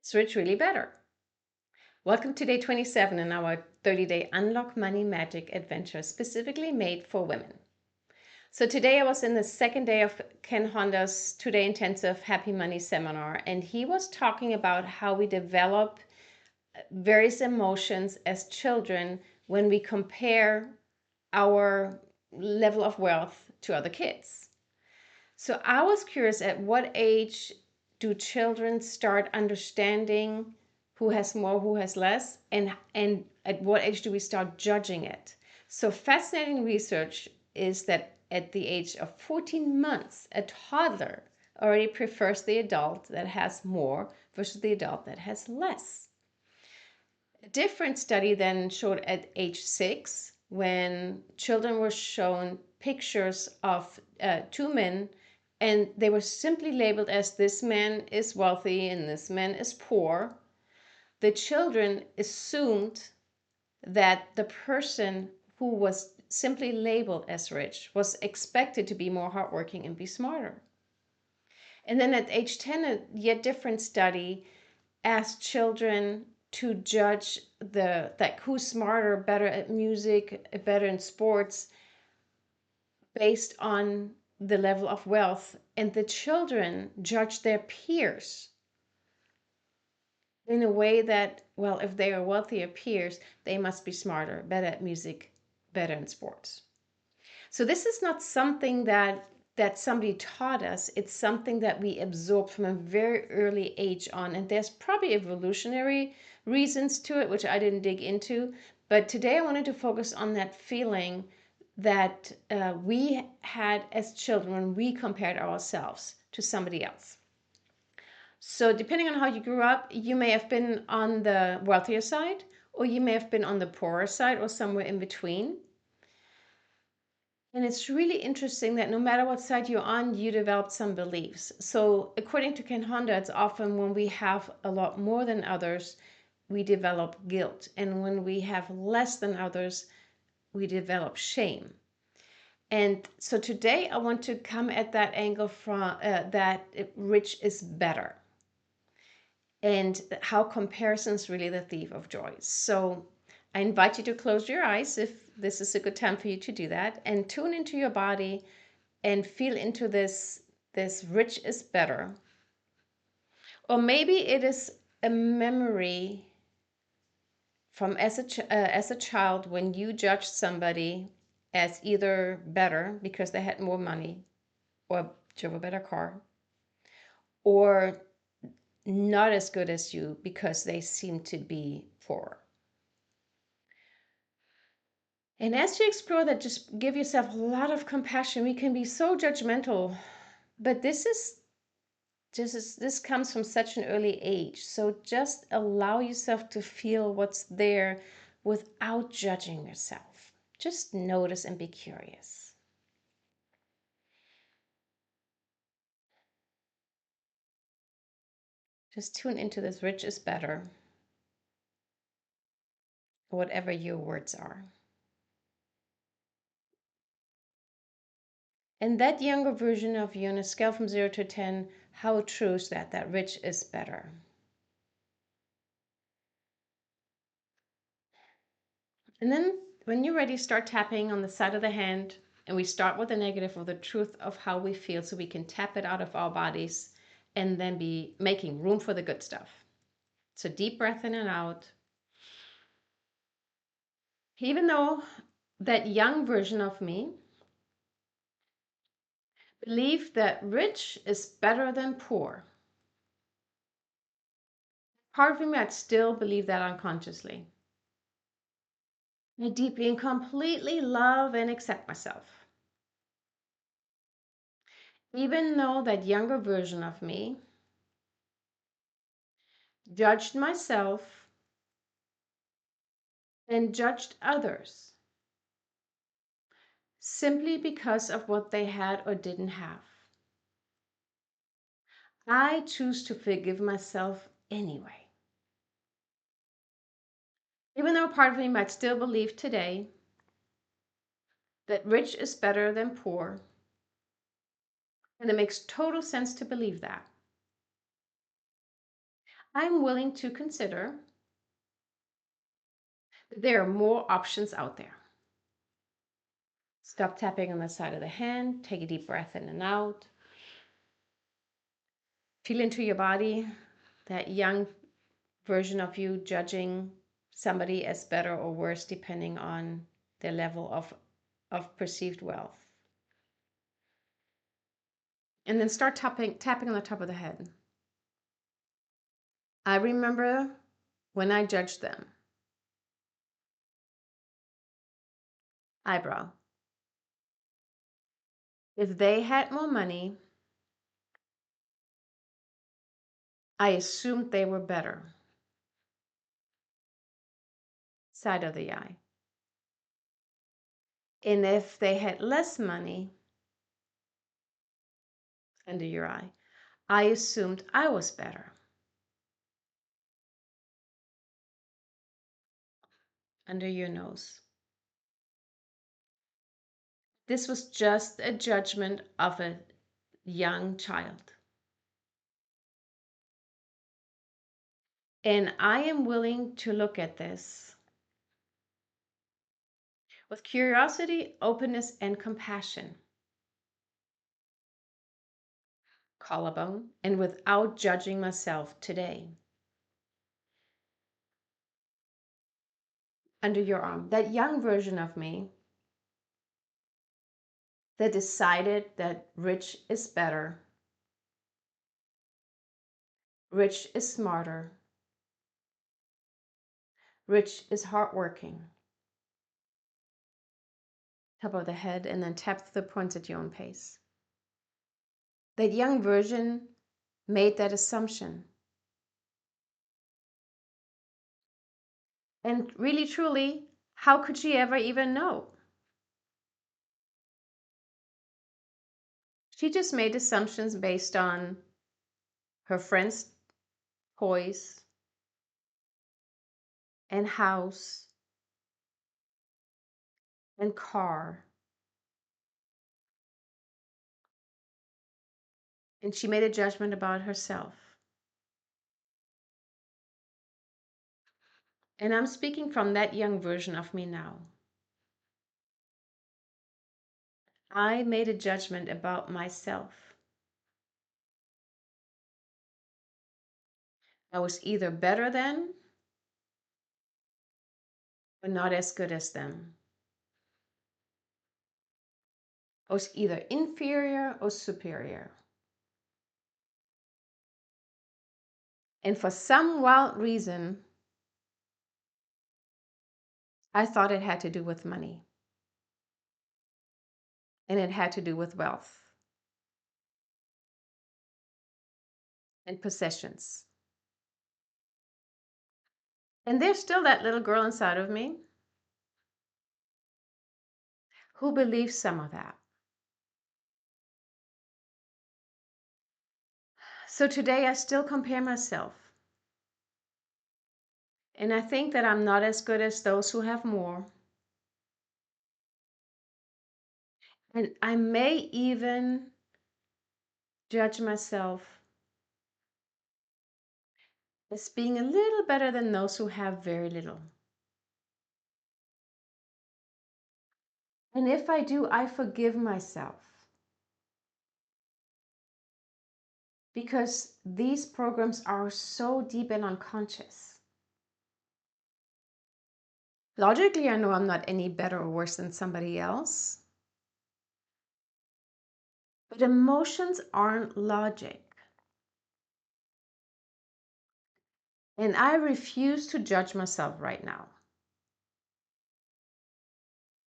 Is rich really better? Welcome to day 27 in our 30-day Unlock Money Magic adventure, specifically made for women. So today I was in the second day of Ken Honda's 2-day intensive Happy Money seminar, and he was talking about how we develop various emotions as children when we compare our level of wealth to other kids. So I was curious, at what age do children start understanding who has more, who has less, and at what age do we start judging it? So fascinating research is that at the age of 14 months, a toddler already prefers the adult that has more versus the adult that has less. A different study then showed at age 6, when children were shown pictures of two men, and they were simply labeled as this man is wealthy and this man is poor. The children assumed that the person who was simply labeled as rich was expected to be more hardworking and be smarter. And then at age 10, a yet different study asked children to judge who's smarter, better at music, better in sports, based on the level of wealth, and the children judge their peers in a way that, well, if they are wealthier peers, they must be smarter, better at music, better in sports. So this is not something that somebody taught us. It's something that we absorbed from a very early age on, and there's probably evolutionary reasons to it, which I didn't dig into. But today I wanted to focus on that feeling that we had as children when we compared ourselves to somebody else. So depending on how you grew up, you may have been on the wealthier side, or you may have been on the poorer side, or somewhere in between. And it's really interesting that no matter what side you're on, you develop some beliefs. So according to Ken Honda, it's often when we have a lot more than others, we develop guilt. And when we have less than others, we develop shame. And so today I want to come at that angle from that rich is better, and how comparison is really the thief of joy. So I invite you to close your eyes if this is a good time for you to do that, and tune into your body and feel into this rich is better. Or maybe it is a memory from as a child, when you judged somebody as either better because they had more money or drove a better car, or not as good as you because they seem to be poor. And as you explore that, just give yourself a lot of compassion. We can be so judgmental, but this comes from such an early age. So just allow yourself to feel what's there without judging yourself. Just notice and be curious. Just tune into this rich is better, whatever your words are. And that younger version of you, on a scale from 0 to 10, how true is that rich is better? And then when you're ready, start tapping on the side of the hand. And we start with the negative, or the truth of how we feel, so we can tap it out of our bodies and then be making room for the good stuff. So deep breath in and out. Even though that young version of me believed that rich is better than poor, part of me might still believe that unconsciously. I deeply and completely love and accept myself. Even though that younger version of me judged myself and judged others simply because of what they had or didn't have, I choose to forgive myself anyway. Even though part of me might still believe today that rich is better than poor, and it makes total sense to believe that, I'm willing to consider that there are more options out there. Stop tapping on the side of the hand. Take a deep breath in and out. Feel into your body, that young version of you judging somebody as better or worse depending on their level of perceived wealth. And then start tapping on the top of the head. I remember when I judged them. Eyebrow. If they had more money, I assumed they were better. Side of the eye. And if they had less money, under your eye, I assumed I was better. Under your nose. This was just a judgment of a young child. And I am willing to look at this with curiosity, openness, and compassion. Collarbone, and without judging myself today. Under your arm, that young version of me that decided that rich is better, rich is smarter, rich is hardworking. Top of the head, and then tap the points at your own pace. That young version made that assumption. And really, truly, how could she ever even know? She just made assumptions based on her friends' toys and house and car. And she made a judgment about herself. And I'm speaking from that young version of me now. I made a judgment about myself. I was either better than or not as good as them. I was either inferior or superior. And for some wild reason, I thought it had to do with money. And it had to do with wealth and possessions. And there's still that little girl inside of me who believes some of that. So today I still compare myself. And I think that I'm not as good as those who have more. And I may even judge myself as being a little better than those who have very little. And if I do, I forgive myself. Because these programs are so deep and unconscious. Logically, I know I'm not any better or worse than somebody else. But emotions aren't logic. And I refuse to judge myself right now.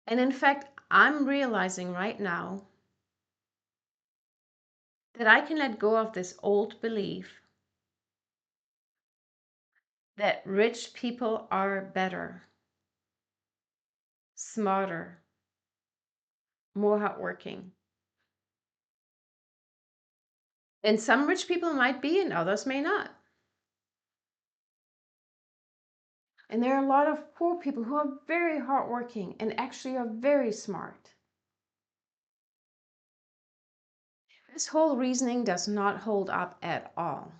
And in fact, I'm realizing right now that I can let go of this old belief that rich people are better, smarter, more hardworking. And some rich people might be and others may not. And there are a lot of poor people who are very hardworking and actually are very smart. This whole reasoning does not hold up at all.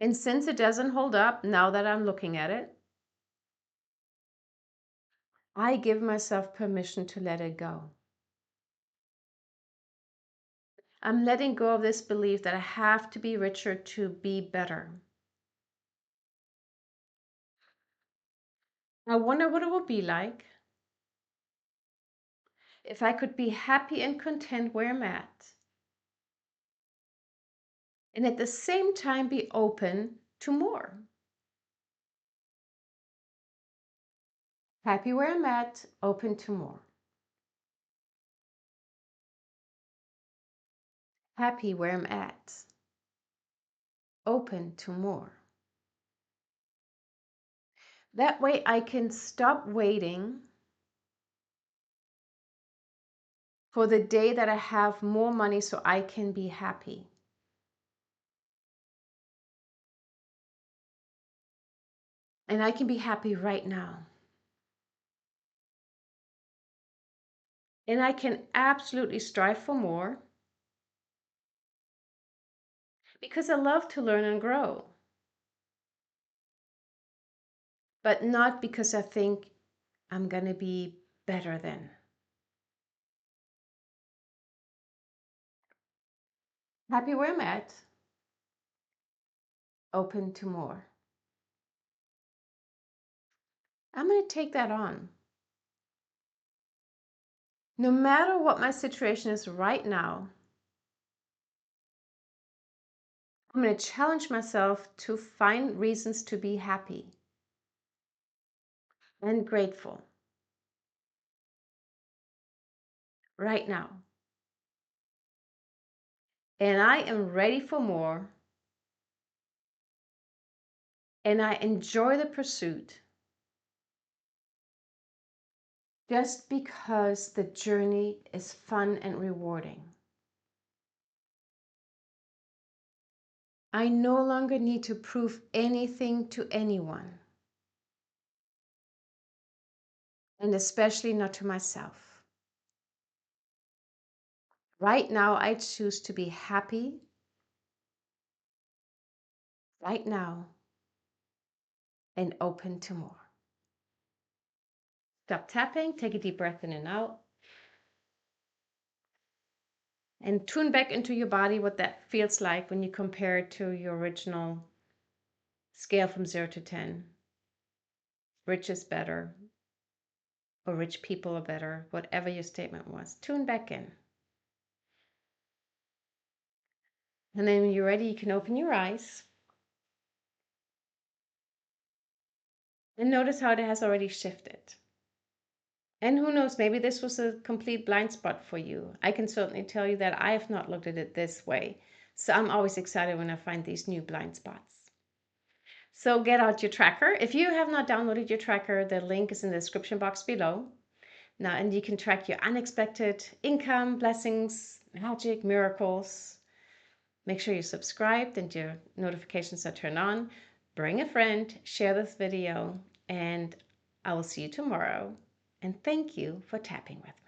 And since it doesn't hold up now that I'm looking at it, I give myself permission to let it go. I'm letting go of this belief that I have to be richer to be better. I wonder what it would be like if I could be happy and content where I'm at, and at the same time be open to more. Happy where I'm at, open to more. Happy where I'm at, open to more. That way I can stop waiting for the day that I have more money so I can be happy. And I can be happy right now. And I can absolutely strive for more because I love to learn and grow. But not because I think I'm going to be better than. Happy where I'm at, open to more. I'm going to take that on. No matter what my situation is right now, I'm going to challenge myself to find reasons to be happy and grateful right now. And I am ready for more. And I enjoy the pursuit just because the journey is fun and rewarding. I no longer need to prove anything to anyone, and especially not to myself. Right now, I choose to be happy right now and open to more. Stop tapping, take a deep breath in and out, and tune back into your body what that feels like when you compare it to your original scale from 0 to 10. Rich is better, or rich people are better, whatever your statement was. Tune back in. And then when you're ready, you can open your eyes and notice how it has already shifted. And who knows, maybe this was a complete blind spot for you. I can certainly tell you that I have not looked at it this way. So I'm always excited when I find these new blind spots. So get out your tracker. If you have not downloaded your tracker, the link is in the description box below. Now, and you can track your unexpected income, blessings, magic, miracles. Make sure you're subscribed and your notifications are turned on. Bring a friend, share this video, and I will see you tomorrow. And thank you for tapping with me.